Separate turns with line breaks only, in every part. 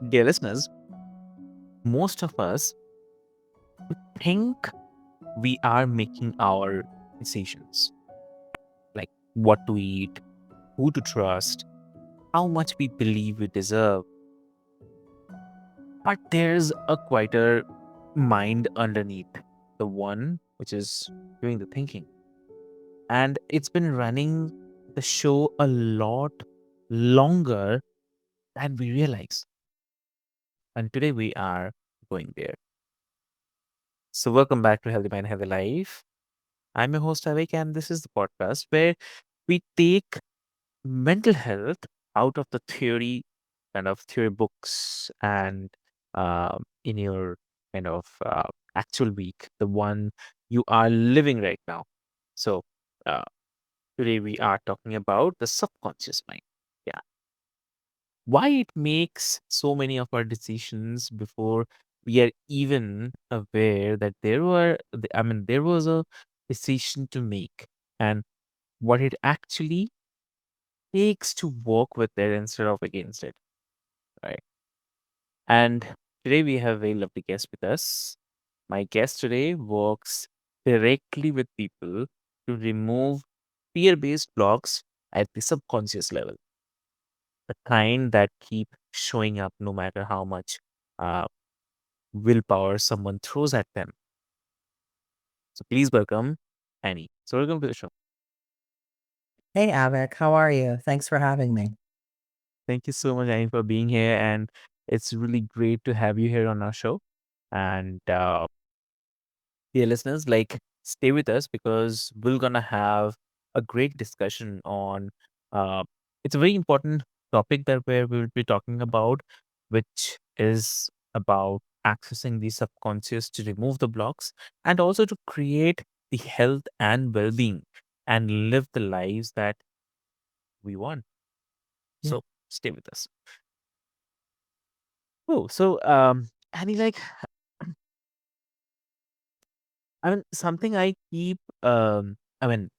Dear listeners, most of us think we are making our decisions, like what to eat, who to trust, how much we believe we deserve. But there's a quieter mind underneath, the one which is doing the thinking. And it's been running the show a lot longer than we realize. And today we are going there. So, welcome back to Healthy Mind, Healthy Life. I'm your host, Avik, and this is the podcast where we take mental health out of the theory books and in your actual week, the one you are living right now. So, uh, today we are talking about the subconscious mind. Yeah. Why it makes so many of our decisions before we are even aware that there was a decision to make, and what it actually takes to work with it instead of against it, right? And today we have a lovely guest with us. My guest today works directly with people to remove fear based blocks at the subconscious level, the kind that keep showing up no matter how much uh, willpower someone throws at them. So please welcome Annie. So, welcome to the show.
Hey, Avik, how are you? Thanks for having me.
Thank you so much, Annie, for being here. And it's really great to have you here on our show. And dear listeners, stay with us because we're gonna have a great discussion on. Uh, it's a very important topic that we will be talking about, which is about accessing the subconscious to remove the blocks and also to create the health and well-being and live the lives that we want.
Yeah.
So stay with us. Oh, so Annie, I mean, something I mean,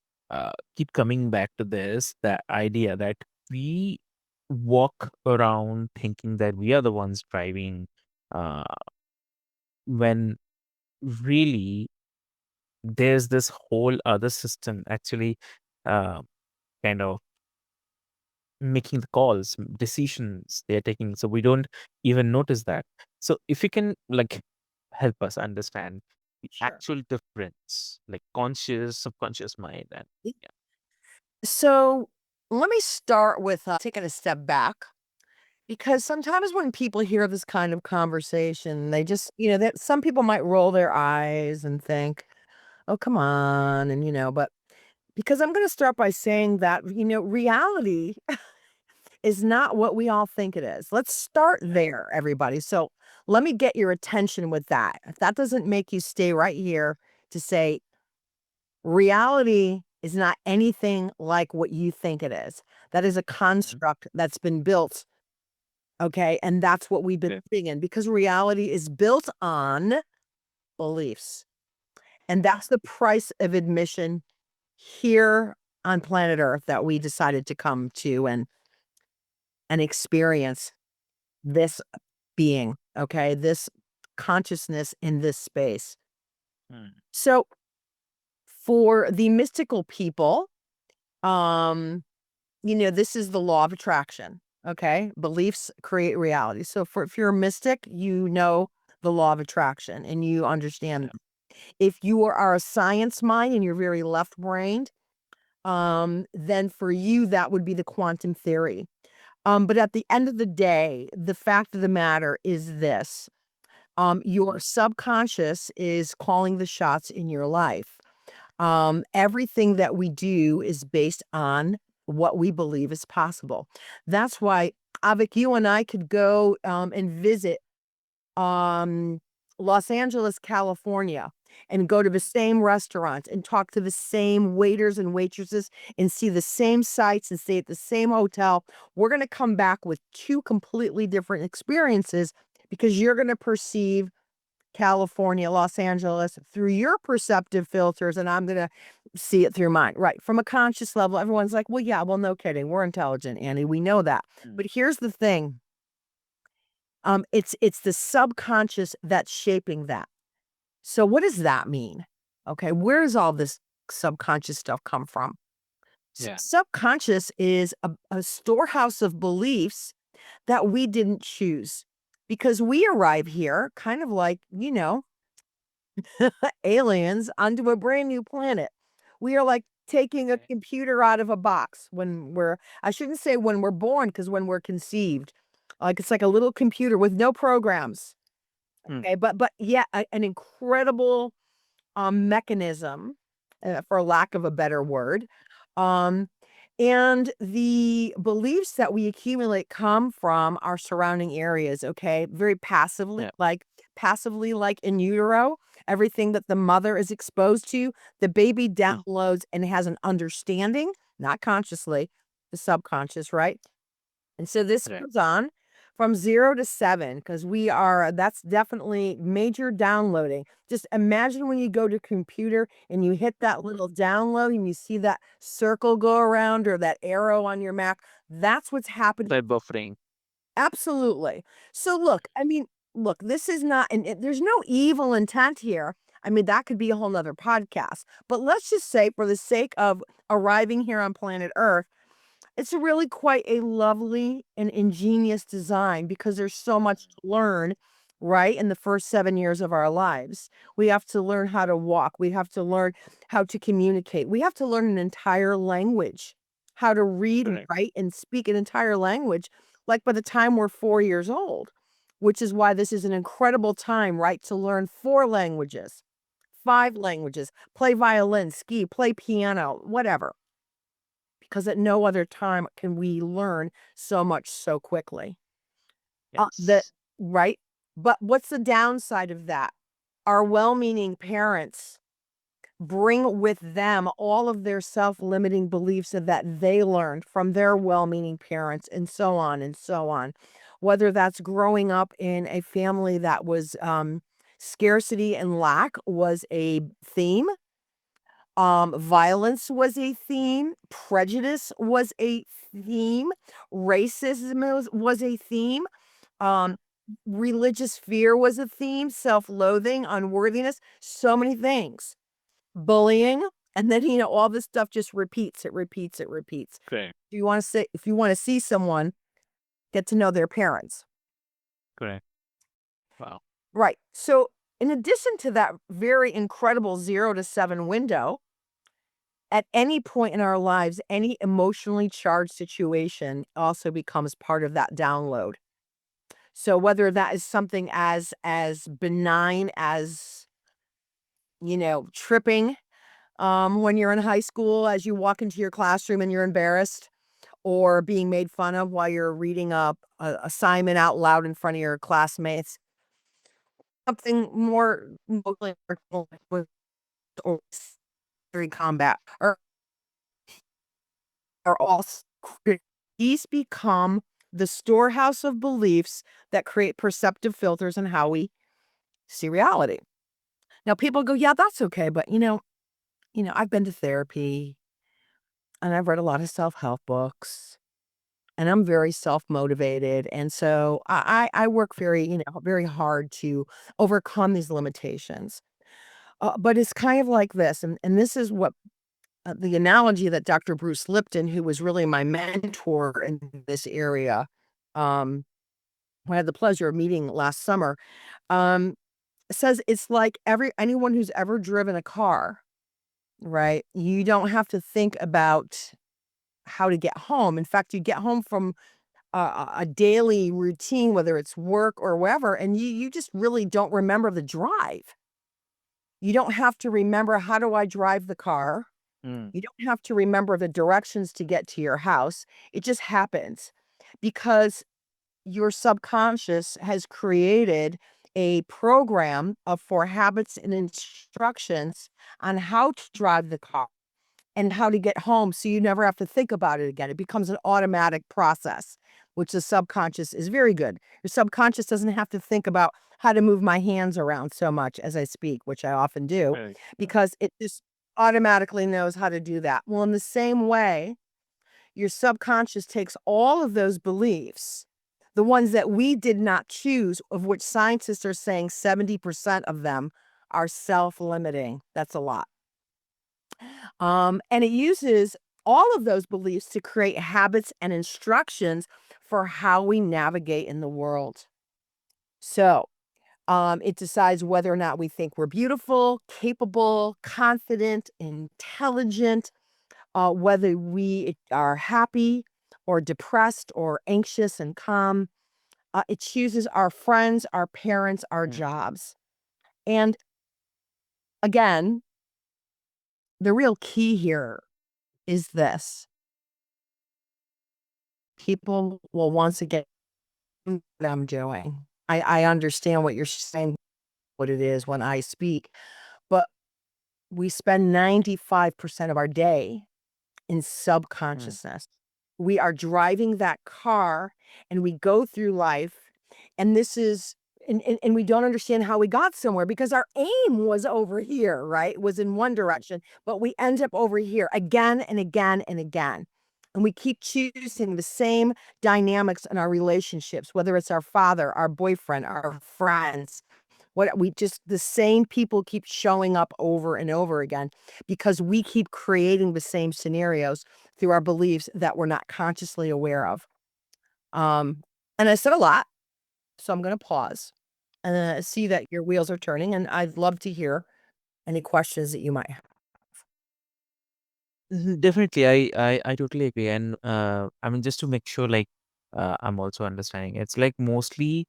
keep coming back to this, that idea that we walk around thinking that we are the ones driving, uh, when really there's this whole other system actually, uh, kind of making the calls, decisions they're taking. So we don't even notice that. So if you can help us understand the
Sure.
actual difference, like conscious, subconscious mind, and
Y-
yeah.
So let me start with taking a step back because sometimes when people hear this kind of conversation, they just, that some people might roll their eyes and think, oh, come on. And, but because I'm going to start by saying that, reality is not what we all think it is. Let's start there, everybody. So let me get your attention with that. If that doesn't make you stay right here to say, reality is not anything like what you think it is. That is a
Mhm.
construct that's been built, okay? And that's what we've been
Okay.
living in because reality is built on beliefs. And that's the price of admission here on planet Earth that we decided to come to and experience this being, okay? This consciousness in this space.
Mm.
So for the mystical people, um this is the law of attraction, okay? Beliefs create reality. So for if you're a mystic, you know the law of attraction and you understand
Yeah.
them. If you are a science mind and you're very left-brained, then for you that would be the quantum theory. But at the end of the day, the fact of the matter is this. Your
Mhm.
subconscious is calling the shots in your life. Everything that we do is based on what we believe is possible. That's why, Avik, you and I could go and visit um, Los Angeles, California, and go to the same restaurant and talk to the same waiters and waitresses and see the same sights and stay at the same hotel. We're going to come back with two completely different experiences because you're going to perceive California, Los Angeles through your perceptive filters, and I'm gonna see it through mine. Right. From a conscious level, everyone's like, well, yeah, well, no kidding. We're intelligent, Annie. We know that.
Mm.
But here's the thing. It's the subconscious that's shaping that. So what does that mean? Okay, where does all this subconscious stuff come from?
Yeah.
Subconscious is a storehouse of beliefs that we didn't choose because we arrive here kind of like, aliens onto a brand new planet. We are like taking a
Okay.
computer out of a box when I shouldn't say when we're born, because when we're conceived, like it's like a little computer with no programs.
Mm.
Okay, but yeah, an incredible mechanism, for lack of a better word. Um, and the beliefs that we accumulate come from our surrounding areas, okay? Very
Yeah.
passively like in utero, everything that the mother is exposed to, the baby
Mm.
downloads and has an understanding, not consciously, the subconscious, right? And so this
Right.
goes on from 0 to 7 because that's definitely major downloading. Just imagine when you go to computer and you hit that little download and you see that circle go around or that arrow on your Mac. That's what's happening.
That buffering.
Absolutely. So look, I mean, look, this is not, and there's no evil intent here. I mean, that could be a whole nother podcast. But let's just say, for the sake of arriving here on planet Earth, it's really quite a lovely and ingenious design because there's so much to learn, right? In the first 7 years of our lives. We have to learn how to walk. We have to learn how to communicate. We have to learn an entire language, how to read and
Correct.
write and speak an entire language, like by the time we're 4 years old, which is why this is an incredible time, right? To learn 4 languages, 5 languages, play violin, ski, play piano, whatever, because at no other time can we learn so much so quickly. The
Yes.
right? But what's the downside of that? Our well-meaning parents bring with them all of their self-limiting beliefs that they learned from their well-meaning parents, and so on and so on. Whether that's growing up in a family that was, scarcity and lack was a theme. Violence was a theme, prejudice was a theme, racism was a theme, um, religious fear was a theme, self-loathing, unworthiness, so many things. Bullying, and then, all this stuff just repeats, it repeats, it repeats.
Correct.
If you wanna see someone, get to know their parents.
Correct. Wow.
Right. So, in addition to that very incredible 0 to 7 window, at any point in our lives, any emotionally charged situation also becomes part of that download. So whether that is something as benign as, tripping, when you're in high school as you walk into your classroom and you're embarrassed, or being made fun of while you're reading a assignment out loud in front of your classmates, something more emotionally hurtful with or very combat are all these become the storehouse of beliefs that create perceptive filters on how we see reality. Now people go, "Yeah, that's okay, but I've been to therapy and I've read a lot of self-help books and I'm very self-motivated, and so I work very hard to overcome these limitations." But it's kind of like this, and this is what the analogy that Dr. Bruce Lipton, who was really my mentor in this area, um, who I had the pleasure of meeting last summer, um, says it's like anyone who's ever driven a car, right? You don't have to think about how to get home. In fact, you get home from a daily routine, whether it's work or wherever, and you just really don't remember the drive. You don't have to remember, how do I drive the car?
Mm.
You don't have to remember the directions to get to your house. It just happens because your subconscious has created a program of for habits and instructions on how to drive the car and how to get home so you never have to think about it again. It becomes an automatic process, which the subconscious is very good. Your subconscious doesn't have to think about how to move my hands around so much as I speak, which I often do,
Correct.
because it just automatically knows how to do that. Well, in the same way, your subconscious takes all of those beliefs The ones that we did not choose, of which scientists are saying 70% of them are self-limiting. That's a lot. And it uses all of those beliefs to create habits and instructions for how we navigate in the world. So, it decides whether or not we think we're beautiful, capable, confident, intelligent, whether we are happy or depressed or anxious and calm. It chooses our friends, our parents, our
Mm.
jobs. And again, the real key here is this: people will once again what I'm doing. I understand what you're saying, what it is when I speak, but we spend 95% of our day in
Mm.
subconsciousness. We are driving that car and we go through life, and this is and we don't understand how we got somewhere because our aim was over here, right? Was in one direction, but we end up over here again and again and again. And we keep choosing the same dynamics in our relationships, whether it's our father, our boyfriend, our friends, what we just the same people keep showing up over and over again because we keep creating the same scenarios through our beliefs that we're not consciously aware of. Um, and I said a lot, so I'm going to pause and see that your wheels are turning. And I'd love to hear any questions that you might have.
Definitely, I totally agree. And I mean, just to make sure, like, I'm also understanding, it's like mostly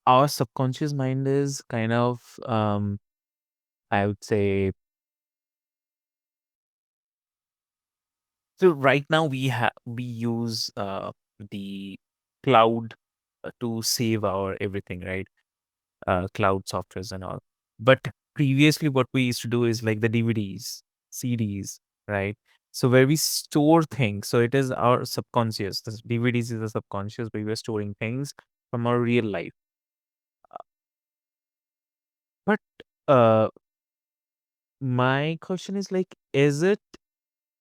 our subconscious mind is kind of, I would say, so right now we use the cloud to save our everything, right? Cloud softwares and all. But previously, what we used to do is like the DVDs, CDs, right? So where we store things, so it is our subconscious. The DVDs is the subconscious, where we are storing things from our real life. But uh, my question is like, is it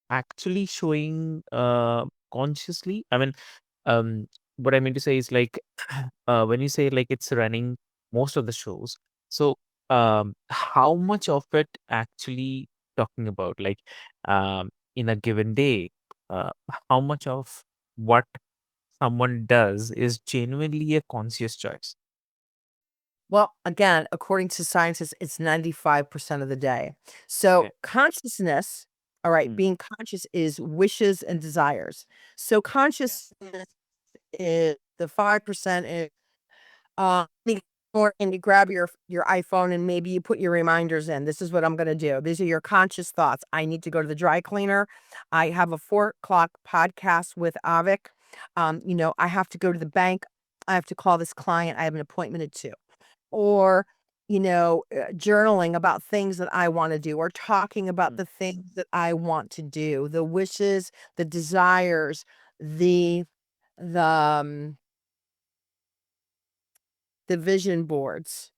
actually showing consciously? I mean, um, what I mean to say is like, when you say like it's running most of the shows, so how much of it actually talking about? Like, in a given day, uh, how much of what someone does is genuinely a conscious choice?
Well, again, according to scientists, it's 95% of the day. So
Okay.
consciousness, all right,
Mm.
being conscious is wishes and desires. So
Yeah.
consciousness is the 5% is think more and you grab your iPhone and maybe you put your reminders in. This is what I'm gonna do. These are your conscious thoughts. I need to go to the dry cleaner. I have a 4 o'clock podcast with Avik. I have to go to the bank. I have to call this client. I have an appointment at 2. Or, journaling about things that I wanna do or talking about
Mm.
the things that I want to do, the wishes, the desires, the, um, the vision boards,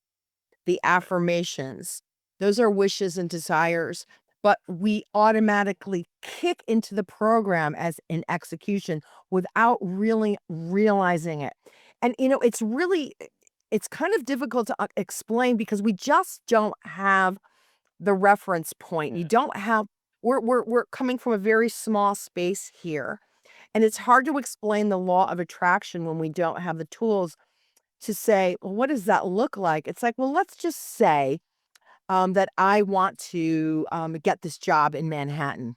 the affirmations. Those are wishes and desires, but we automatically kick into the program as an execution without really realizing it. And it's kind of difficult to explain because we just don't have the reference point. You
Yeah.
don't have we're coming from a very small space here. And it's hard to explain the law of attraction when we don't have the tools to say, well, what does that look like? It's like, well, let's just say that I want to get this job in Manhattan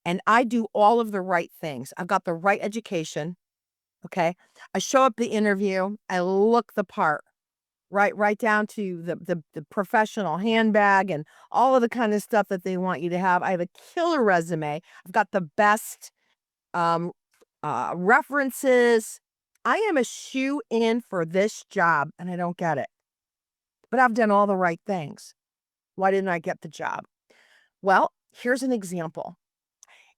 and I do all of the right things. I've got the right education. Okay. I show up the interview, I look the part. Right down to the professional handbag and all of the kind of stuff that they want you to have. I have a killer resume. I've got the best um, references. I am a shoe in for this job, and I don't get it. But I've done all the right things. Why didn't I get the job? Well, here's an example.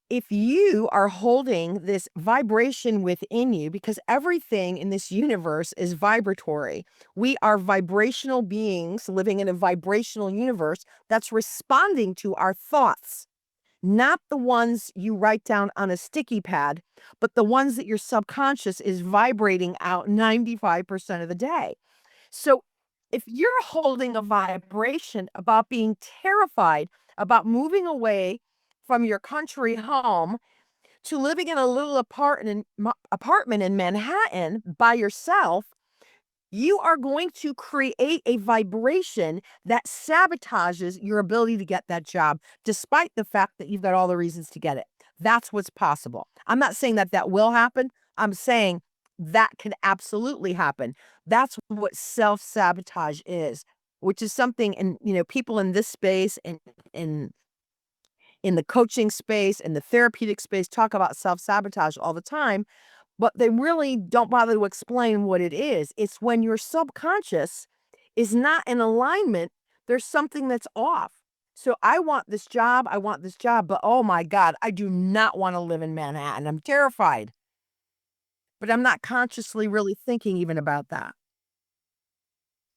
If you are holding this vibration within you, because everything in this universe is vibratory, we are vibrational beings living in a vibrational universe that's responding to our thoughts. not the ones you write down on a sticky pad, but the ones that your subconscious is vibrating out 95% of the day. So if you're holding a vibration about being terrified about moving away from your country home to living in a little apartment in Manhattan by yourself, you are going to create a vibration that sabotages your ability to get that job, despite the fact that you've got all the reasons to get it. That's what's possible. I'm not saying that that will happen. I'm saying that can absolutely happen. That's what self sabotage is, which is something, and people in this space and in the coaching space and the therapeutic space talk about self sabotage all the time, but they really don't bother to explain what it is. It's when your subconscious is not in alignment, there's something that's off. So I want this job, but oh my God, I do not want to live in Manhattan. I'm terrified, but I'm not consciously really thinking even about that.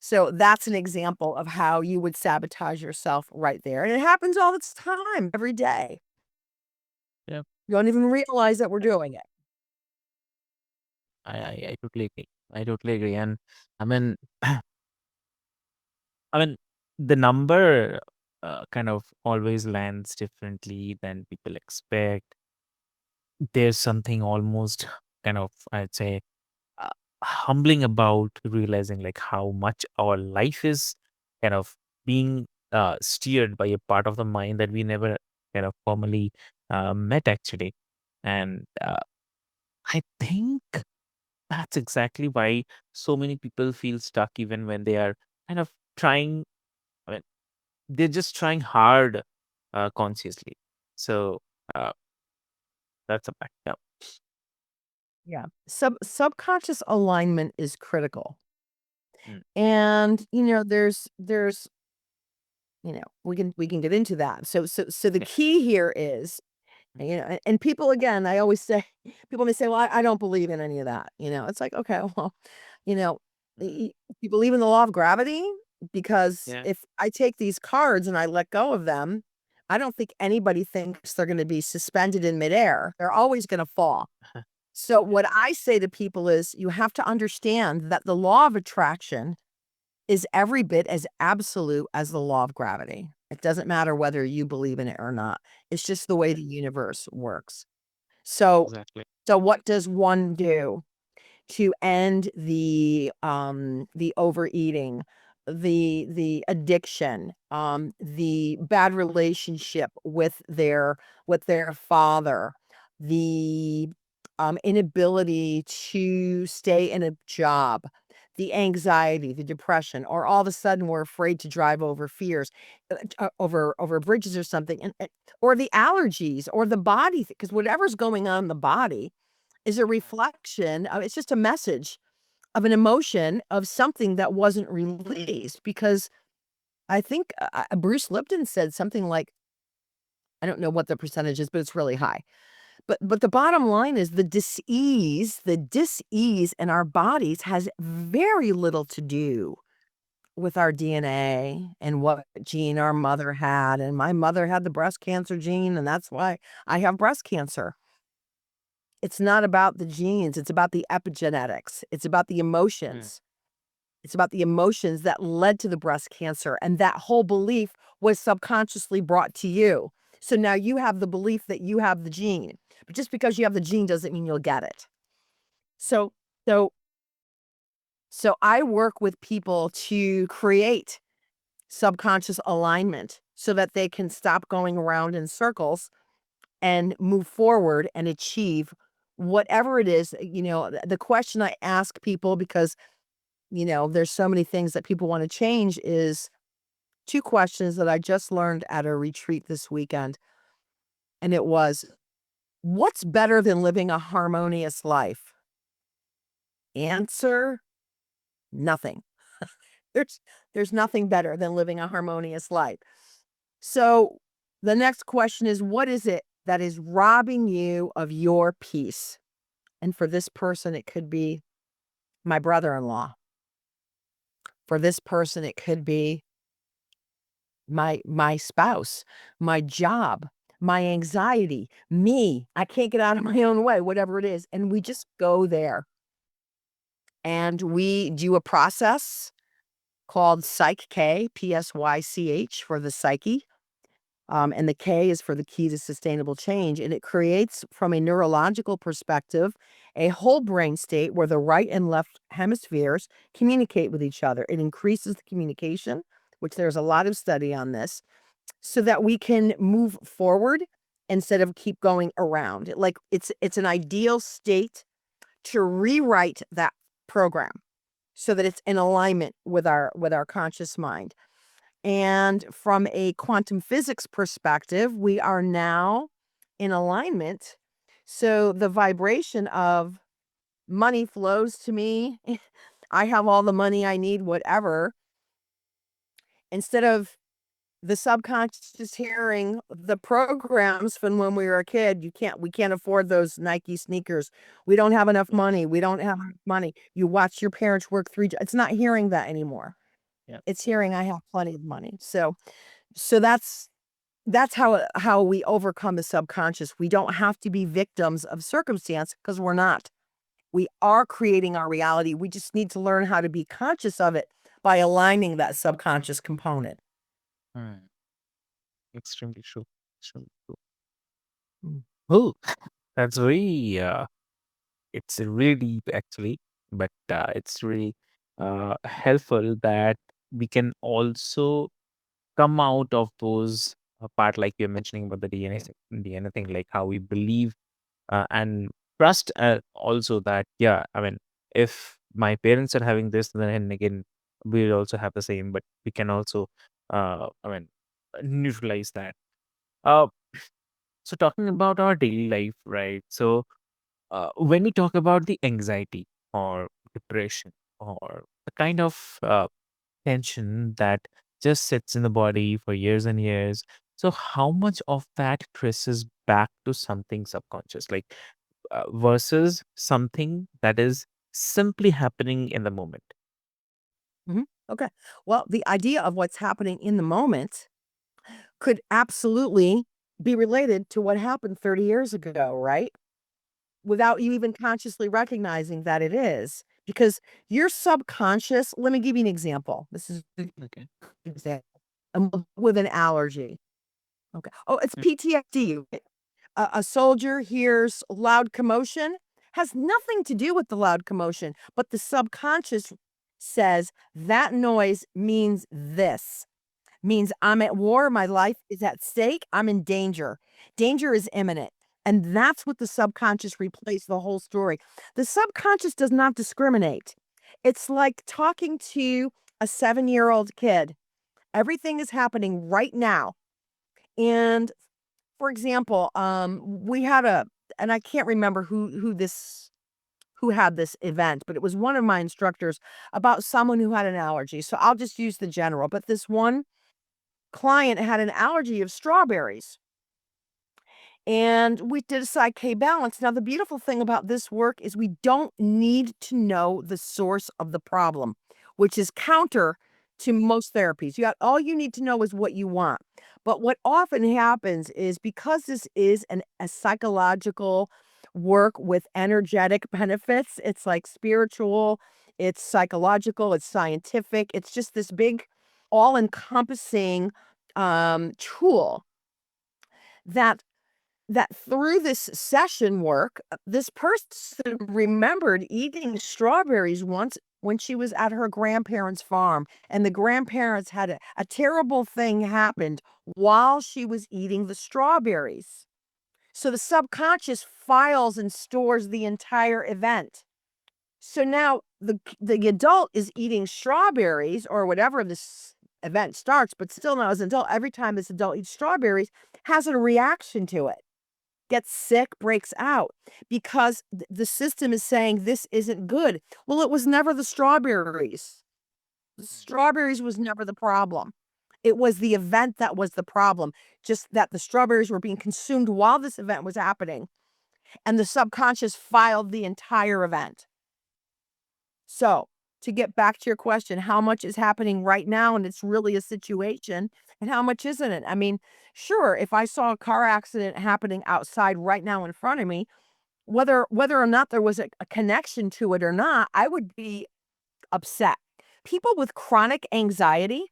So that's an example of how you would sabotage yourself right there. And it happens all the time, every day.
Yeah.
You don't even realize that we're doing it.
I totally agree. I totally agree. And I mean, I mean, the number kind of always lands differently than people expect. There's something almost kind of, I'd say, uh, humbling about realizing like how much our life is kind of being steered by a part of the mind that we never kind of formally met actually. And I think that's exactly why so many people feel stuck even when they are kind of trying. I mean, they're just trying hard consciously. So uh, that's a fact. Yeah.
Yeah. Subconscious alignment is critical.
Mm,
And there's we can get into that. So the
yeah.
key here is,
Mm,
and people, again, I always say, people may say, well, I don't believe in any of that. It's like, okay, well, you know,
mm,
you believe in the law of gravity, because
yeah.
if I take these cards and I let go of them, I don't think anybody thinks they're going to be suspended in midair. They're always going to fall. So what I say to people is, you have to understand that the law of attraction is every bit as absolute as the law of gravity. It doesn't matter whether you believe in it or not. It's just the way the universe works. So
Exactly.
so what does one do to end the overeating, the addiction, the bad relationship with their father, the inability to stay in a job, the anxiety, the depression, or all of a sudden we're afraid to drive over fears, over bridges or something, or the allergies or the body, because whatever's going on in the body is a reflection of, it's just a message of an emotion of something that wasn't released. Because I think Bruce Lipton said something like, I don't know what the percentage is, but it's really high. But the bottom line is, the dis-ease in our bodies has very little to do with our DNA and what gene our mother had. And my mother had the breast cancer gene, and that's why I have breast cancer. It's not about the genes, it's about the epigenetics, it's about the
Mm,
emotions. It's about the emotions that led to the breast cancer, and that whole belief was subconsciously brought to you. So now you have the belief that you have the gene, but just because you have the gene doesn't mean you'll get it. So so so I work with people to create subconscious alignment so that they can stop going around in circles and move forward and achieve whatever it is. The question I ask people, because there's so many things that people want to change, is two questions that I just learned at a retreat this weekend. And it was, what's better than living a harmonious life? Answer, nothing. There's there's nothing better than living a harmonious life. So the next question is, what is it that is robbing you of your peace? And for this person, it could be my brother-in-law. For this person, it could be my spouse, my job, my anxiety, me, I can't get out of my own way, whatever it is. And we just go there. And we do a process called PSYCH-K, PSYCH for the psyche. And the K is for the key to sustainable change. And it creates, from a neurological perspective, a whole brain state where the right and left hemispheres communicate with each other. It increases the communication, which there's a lot of study on this, so that we can move forward instead of keep going around. Like it's an ideal state to rewrite that program so that it's in alignment with our conscious mind. And from a quantum physics perspective, we are now in alignment. So the vibration of money flows to me. I have all the money I need, whatever. Instead of the subconscious hearing the programs from when we were a kid, we can't afford those Nike sneakers. We don't have enough money. We don't have enough money. You watch your parents work it's not hearing that anymore.
Yeah.
It's hearing I have plenty of money. So that's how we overcome the subconscious. We don't have to be victims of circumstance because we're not. We are creating our reality. We just need to learn how to be conscious of it by aligning that subconscious component.
Hmm. Extremely true. Extremely true.
Mm.
Oh, that's very it's really deep actually, but it's really helpful that we can also come out of those part like you're mentioning about the DNA thing, like how we believe and trust also that, yeah, I mean, if my parents are having this, then again, we'll also have the same, but we can also, I mean, neutralize that. Uh, so talking about our daily life, right? So when we talk about the anxiety or depression or the kind of tension that just sits in the body for years and years, so how much of that traces back to something subconscious, like versus something that is simply happening in the moment?
Mhm. Okay. Well, the idea of what's happening in the moment could absolutely be related to what happened 30 years ago, right? Without you even consciously recognizing that it is. Because your subconscious, let me give you an example. This is an
Okay.
example. With an allergy. Okay. Oh, it's
Mm.
PTSD. A soldier hears loud commotion, has nothing to do with the loud commotion, but the subconscious says that noise means this. Means I'm at war, my life is at stake, I'm in danger. Danger is imminent. And that's what the subconscious replays the whole story. The subconscious does not discriminate. It's like talking to a 7-year-old kid. Everything is happening right now. And for example, we had and I can't remember who had this event, but it was one of my instructors about someone who had an allergy. So I'll just use the general. But this one client had an allergy of strawberries. And we did a PSYCH-K balance. Now, the beautiful thing about this work is we don't need to know the source of the problem, which is counter to most therapies. All you need to know is what you want. But what often happens is because this is a psychological work with energetic benefits, it's like spiritual, it's psychological, it's scientific, it's just this big, all encompassing tool that through this session work, this person remembered eating strawberries once when she was at her grandparents' farm, and the grandparents had a terrible thing happened while she was eating the strawberries. So the subconscious files and stores the entire event. So now the adult is eating strawberries or whatever this event starts, but still now as an adult, every time this adult eats strawberries, has a reaction to it, gets sick, breaks out because the system is saying this isn't good. Well, it was never the strawberries. The strawberries was never the problem. It was the event that was the problem, just that the strawberries were being consumed while this event was happening, and the subconscious filed the entire event. So to get back to your question, how much is happening right now and it's really a situation and how much isn't it? I mean, sure, if I saw a car accident happening outside right now in front of me, whether or not there was a connection to it or not, I would be upset. People with chronic anxiety,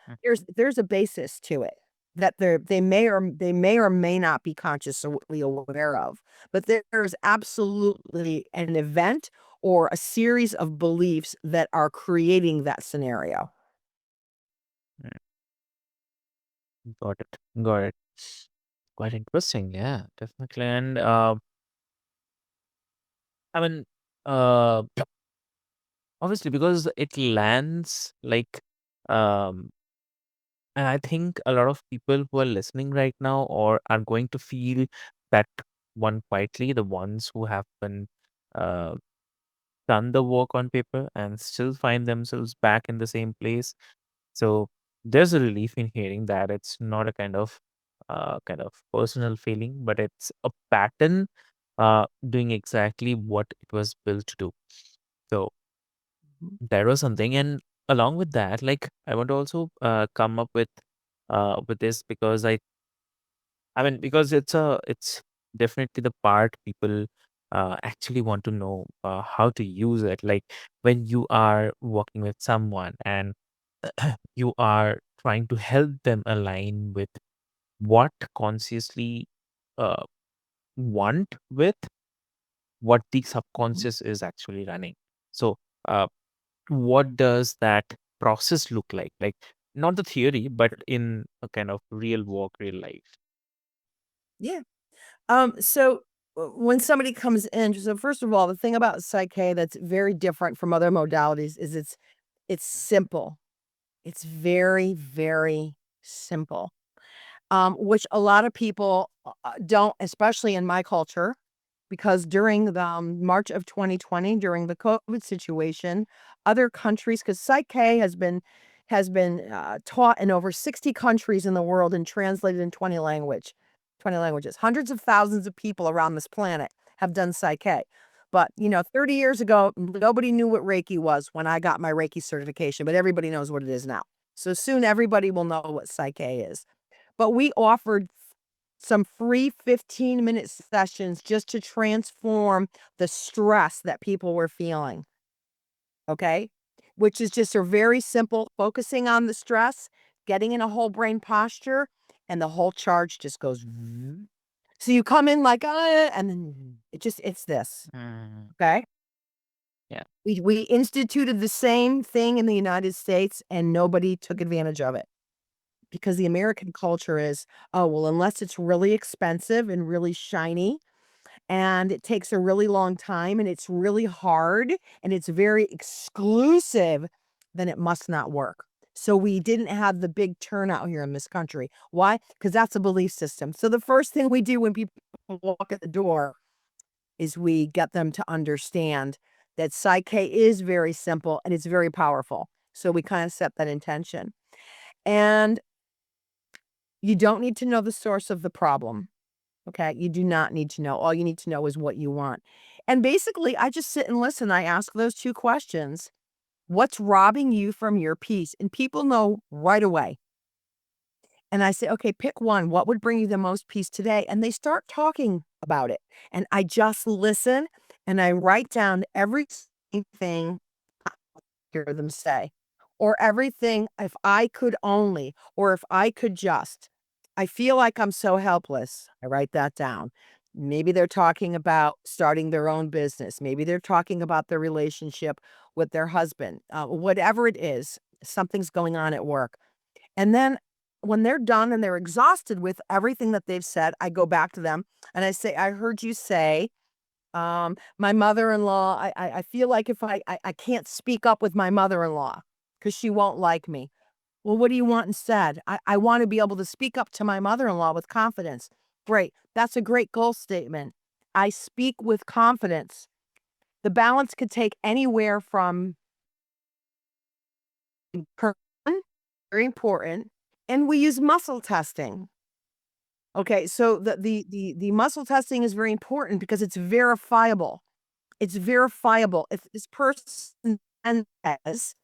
Mm.
there's a basis to it that they may or may not be consciously aware of, but there's absolutely an event or a series of beliefs that are creating that scenario.
Mm. Got it. Got it. Quite interesting. Yeah, definitely. And I mean, uh, obviously, because it lands like, um, and I think a lot of people who are listening right now or are going to feel that one quietly, the ones who have been uh, done the work on paper and still find themselves back in the same place. So there's a relief in hearing that it's not a kind of personal feeling, but it's a pattern doing exactly what it was built to do. So
Mhm.
that was something, and along with that, like I want to also come up with this because I mean, because it's definitely the part people actually want to know how to use it. Like when you are working with someone and you are trying to help them align with what consciously uh, want with what the
Mhm.
subconscious is actually running. So, uh, what does that process look like? Like not the theory, but in a kind of real work, real life.
Yeah. So when somebody comes in, so first of all, the thing about Psych-K that's very different from other modalities is it's simple. It's very, very simple. Which a lot of people don't, especially in my culture, because during the March of 2020, during the COVID situation, other countries, because Psych-K has been taught in over 60 countries in the world and translated in 20 languages. Hundreds of thousands of people around this planet have done Psych-K. But 30 years ago, nobody knew what Reiki was when I got my Reiki certification, but everybody knows what it is now. So soon everybody will know what Psych-K is. But we offered some free 15-minute sessions just to transform the stress that people were feeling, okay? Which is just a very simple focusing on the stress, getting in a whole brain posture, and the whole charge just goes. So you come in like, and then it's this,
Mm,
okay?
yeah.
We instituted the same thing in the United States and nobody took advantage of it. Because the American culture is, "Oh, well, unless it's really expensive and really shiny, and it takes a really long time, and it's really hard, and it's very exclusive, then it must not work." So we didn't have the big turnout here in this country. Why? Because that's a belief system. So the first thing we do when people walk at the door is we get them to understand that Psych-K is very simple and it's very powerful. So we kinda set that intention. And you don't need to know the source of the problem, okay? You do not need to know. All you need to know is what you want. And basically, I just sit and listen. I ask those 2 questions. What's robbing you from your peace? And people know right away. And I say, "Okay, pick one. What would bring you the most peace today?" And they start talking about it. And I just listen and I write down everything hear them say, or everything if I could only, or if I could just. I feel like I'm so helpless. I write that down. Maybe they're talking about starting their own business. Maybe they're talking about their relationship with their husband. Whatever it is, something's going on at work. And then when they're done and they're exhausted with everything that they've said, I go back to them and I say, "I heard you say my mother-in-law, I feel like if I can't speak up with my mother-in-law because she won't like me. Well, what do you want instead? I want to be able to speak up to my mother-in-law with confidence. Great. That's a great goal statement. I speak with confidence. The balance could take anywhere from very important, and we use muscle testing. Okay, so the muscle testing is very important because it's verifiable. It's verifiable. If this person And as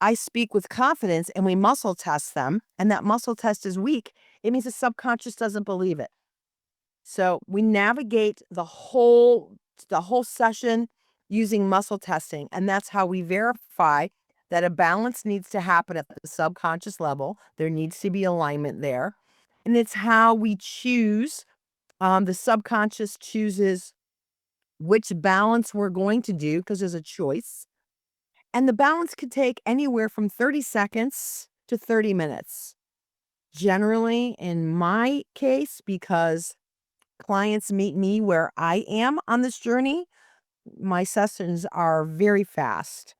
I speak with confidence and we muscle test them, and that muscle test is weak, it means the subconscious doesn't believe it. So we navigate the whole session using muscle testing, and that's how we verify that a balance needs to happen at the subconscious level. There needs to be alignment there. And it's how we choose, the subconscious chooses which balance we're going to do because there's a choice. And the balance could take anywhere from 30 seconds to 30 minutes. Generally, in my case, because clients meet me where I am on this journey, my sessions are very fast.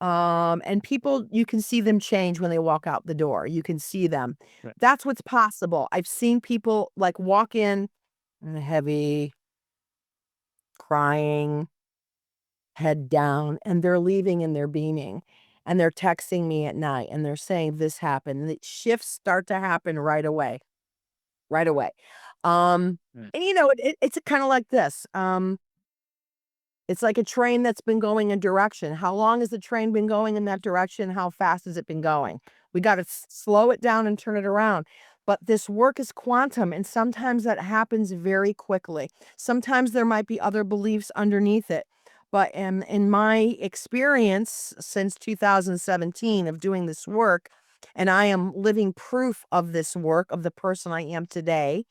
And people, you can see them change when they walk out the door. You can see them.
Right.
That's what's possible. I've seen people like walk in heavy, crying, head down, and they're leaving and they're beaming. And they're texting me at night and they're saying this happened. And the shifts start to happen right away. Right away.
Right.
And it's kind of like this. It's like a train that's been going a direction. How long has the train been going in that direction? How fast has it been going? We got to slow it down and turn it around. But this work is quantum, and sometimes that happens very quickly. Sometimes there might be other beliefs underneath it. But in my experience since 2017 of doing this work, and I am living proof of this work, of the person I am today,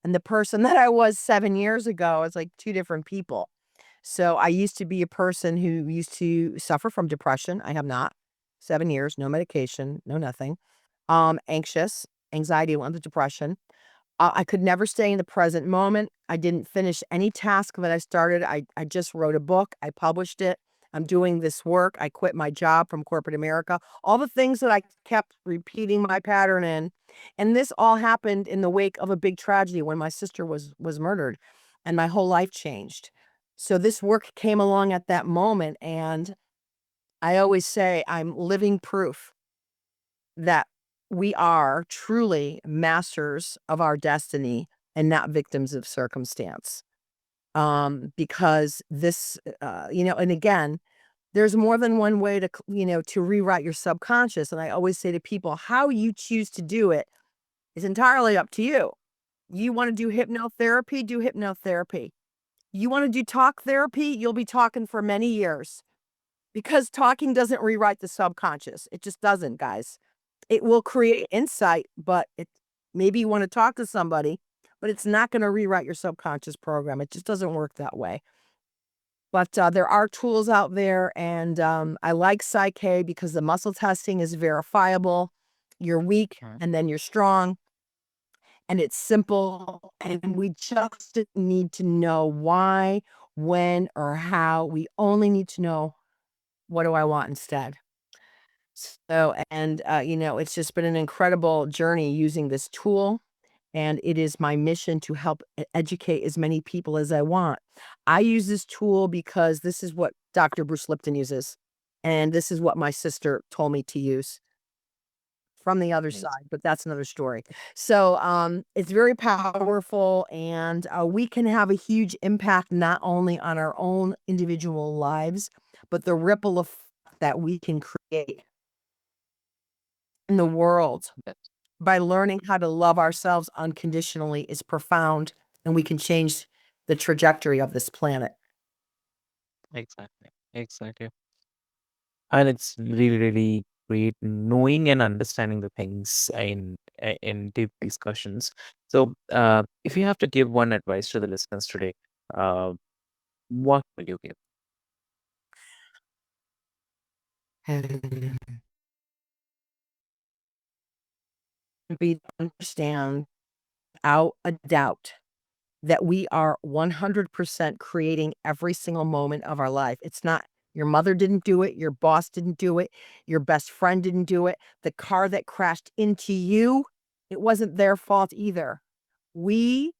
and the person that I was 7 years ago is like two different people. So I used to be a person who used to suffer from depression. I have not. 7 years, no medication, no nothing. Anxious, anxiety, and depression. I could never stay in the present moment. I didn't finish any task that I started. I just wrote a book. I published it. I'm doing this work. I quit my job from corporate America. All the things that I kept repeating my pattern in. And this all happened in the wake of a big tragedy when my sister was murdered and my whole life changed. So this work came along at that moment, and I always say I'm living proof that we are truly masters of our destiny and not victims of circumstance. Because this, and again, there's more than one way to rewrite your subconscious. And I always say to people, how you choose to do it is entirely up to you. You want to do hypnotherapy, do hypnotherapy. You want to do talk therapy, you'll be talking for many years because talking doesn't rewrite the subconscious. It just doesn't, guys. It will create insight, but maybe you want to talk to somebody, but it's not going to rewrite your subconscious program. It just doesn't work that way. But there are tools out there, and I like PSYCH-K because the muscle testing is verifiable. You're weak,
Right.
and then you're strong, and it's simple, and we just need to know why, when, or how. We only need to know, what do I want instead? So, and it's just been an incredible journey using this tool, and it is my mission to help educate as many people as I want. I use this tool because this is what Dr. Bruce Lipton uses, and this is what my sister told me to use from the other
Amazing.
side, but that's another story. So, it's very powerful, and we can have a huge impact not only on our own individual lives, but the ripple effect that we can create in the world
Yes.
by learning how to love ourselves unconditionally is profound, and we can change the trajectory of this planet.
Exactly. Exactly. And it's really, really great knowing and understanding the things in deep discussions. So, if you have to give one advice to the listeners today, uh, what will you give?
We understand without a doubt that we are 100% creating every single moment of our life. It's not your mother didn't do it, your boss didn't do it, your best friend didn't do it, the car that crashed into you, it wasn't their fault either. We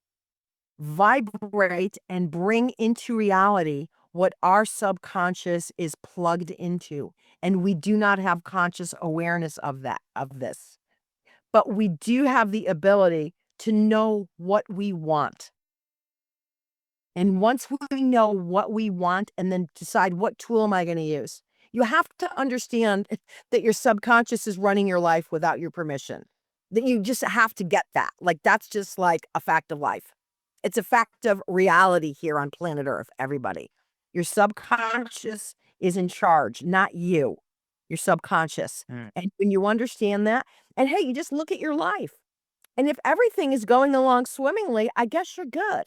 vibrate and bring into reality what our subconscious is plugged into, and we do not have conscious awareness of this. But we do have the ability to know what we want. And once we know what we want and then decide what tool am I going to use? You have to understand that your subconscious is running your life without your permission. That you just have to get that. Like, that's just like a fact of life. It's a fact of reality here on planet Earth, everybody. Your subconscious is in charge, not you. Your subconscious.
Mm.
And when you understand that, and hey, you just look at your life. And if everything is going along swimmingly, I guess you're good.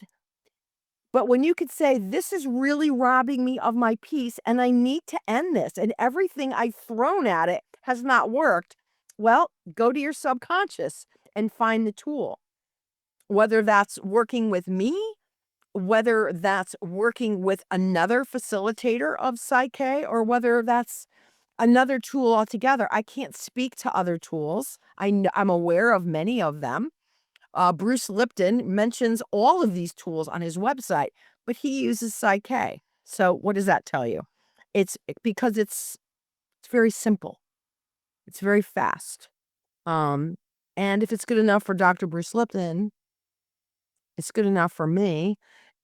But when you could say, this is really robbing me of my peace and I need to end this, and everything I've thrown at it has not worked, well, go to your subconscious and find the tool. Whether that's working with me, whether that's working with another facilitator of PSYCH-K, or whether that's another tool altogether. I can't speak to other tools. I'm aware of many of them. Bruce Lipton mentions all of these tools on his website, but he uses PSYCH-K. So what does that tell you? Because it's very simple. It's very fast. Um, and if it's good enough for Dr. Bruce Lipton, it's good enough for me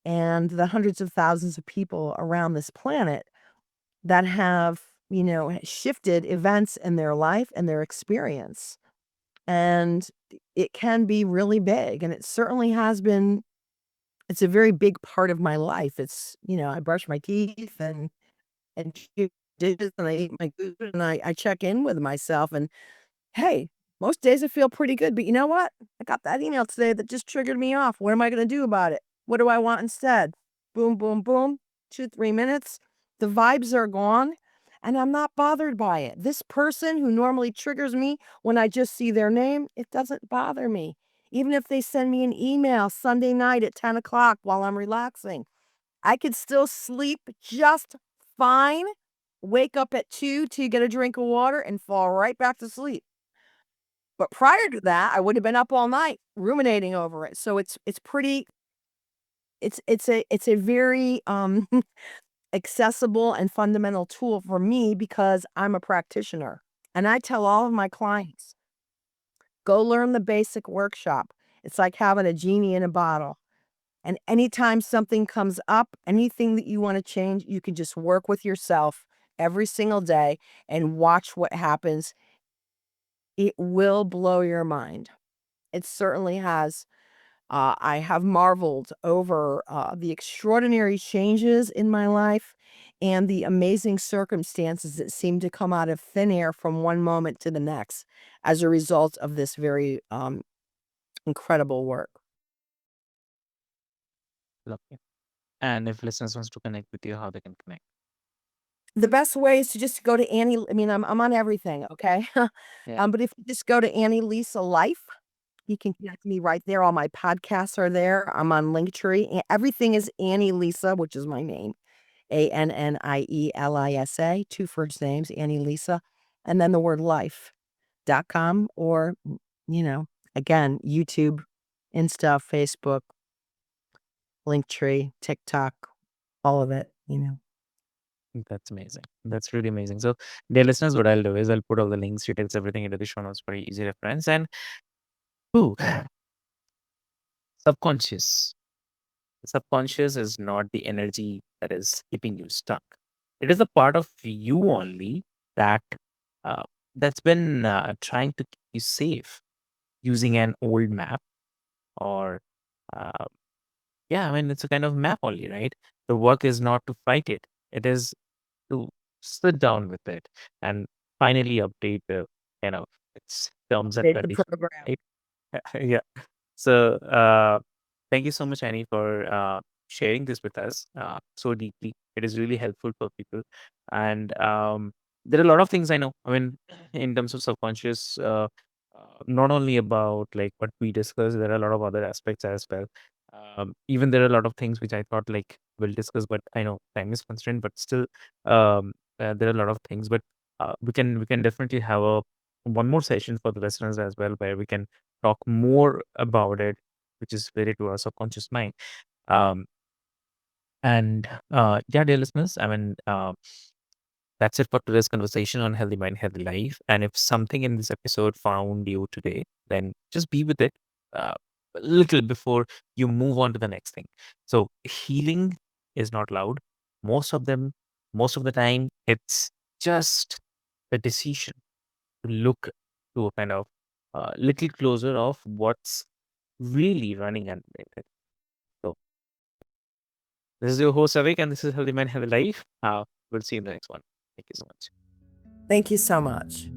and the hundreds of thousands of people around this planet that have, shifted events in their life and their experience. And it can be really big. And it certainly has been. It's a very big part of my life. It's, I brush my teeth and do dishes and I eat my food and I check in with myself. And hey, most days I feel pretty good. But you know what? I got that email today that just triggered me off. What am I going to do about it? What do I want instead? Boom, boom, boom. 2, 3 minutes. The vibes are gone and I'm not bothered by it. This person who normally triggers me when I just see their name, it doesn't bother me. Even if they send me an email Sunday night at 10 o'clock while I'm relaxing, I could still sleep just fine, wake up at 2 to get a drink of water and fall right back to sleep. But prior to that, I would have been up all night ruminating over it. So it's pretty it's a very accessible and fundamental tool for me because I'm a practitioner. And I tell all of my clients, go learn the basic workshop. It's like having a genie in a bottle. And anytime something comes up, anything that you want to change, you can just work with yourself every single day and watch what happens. It will blow your mind. It certainly has. I have marveled over the extraordinary changes in my life and the amazing circumstances that seem to come out of thin air from one moment to the next as a result of this very incredible work.
Lovely. And if listeners wants to connect with you, how they can connect?
The best way is to just go to Annie. I mean, I'm on everything, okay?
Yeah.
But if you just go to Annie Lisa Life, you can connect me right there. All my podcasts are there. I'm on Linktree. Everything is Annie Lisa, which is my name. ANNIELISA, 2 first names, Annie Lisa, and then the word life.com or, you know, again, YouTube, Insta, Facebook, Linktree, TikTok, all of it.
That's amazing. That's really amazing. So, dear listeners, what I'll do is I'll put all the links, details, everything into the show notes for easy reference. And ooh, subconscious. The subconscious is not the energy that is keeping you stuck. It is a part of you only that uh, that's been trying to keep you safe using an old map or uh, yeah, I mean it's a kind of map only, right? The work is not to fight it. It is to sit down with it and finally update the kind of its terms and
Update the
conditions,
program.
right? Yeah. So, thank you so much, Annie, for sharing this with us so deeply. It is really helpful for people. And there are a lot of things I know. I mean, in terms of subconscious, not only about like what we discussed, there are a lot of other aspects as well. Even there are a lot of things which I thought like we'll discuss, but I know time is constrained, but still, there are a lot of things. But we can definitely have a one more session for the listeners as well, where we can talk more about it, which is related to our subconscious mind. Um, and yeah, dear listeners, I mean, that's it for today's conversation on healthy mind, healthy life. And if something in this episode found you today, then just be with it a little before you move on to the next thing. So healing is not loud. Most of them, most of the time, it's just the decision to look to a kind of little closer of what's really running underneath it. So this is your host Avik, and this is Healthy Mind, Healthy Life. We'll see you in the next one. Thank you so much.
Thank you so much.